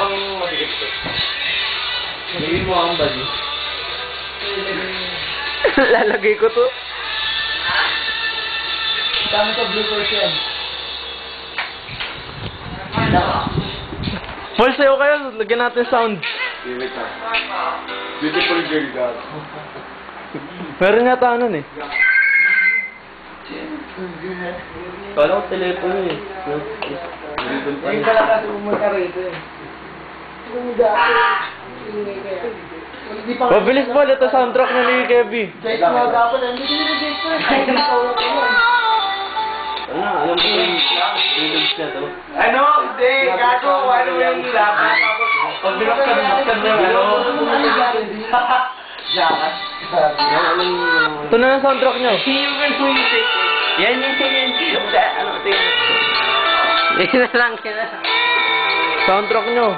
bang matigit to? Nagiging mo ang bali. Lalagay ko to. Dami ka bloopers yan. Full sayo kayo, lagyan natin sound. Wait na. Beautiful girl, God. Meron yata ano eh. Kala ko telepono eh. Ayun talaga kasi pumunta rito eh. Mabilis po, ito soundtrack na ni Kevin. Jake nga dapat, hindi ko nila Jake ko. Alam ko yung Village na to. ano? Hindi, gago. Ano yung laban? Pag binuksan na ano? Jakas. Ito na yung soundtrack nyo. Human music. Yan. Ano ito yun? Yan na lang, yan na. Soundtrack nyo.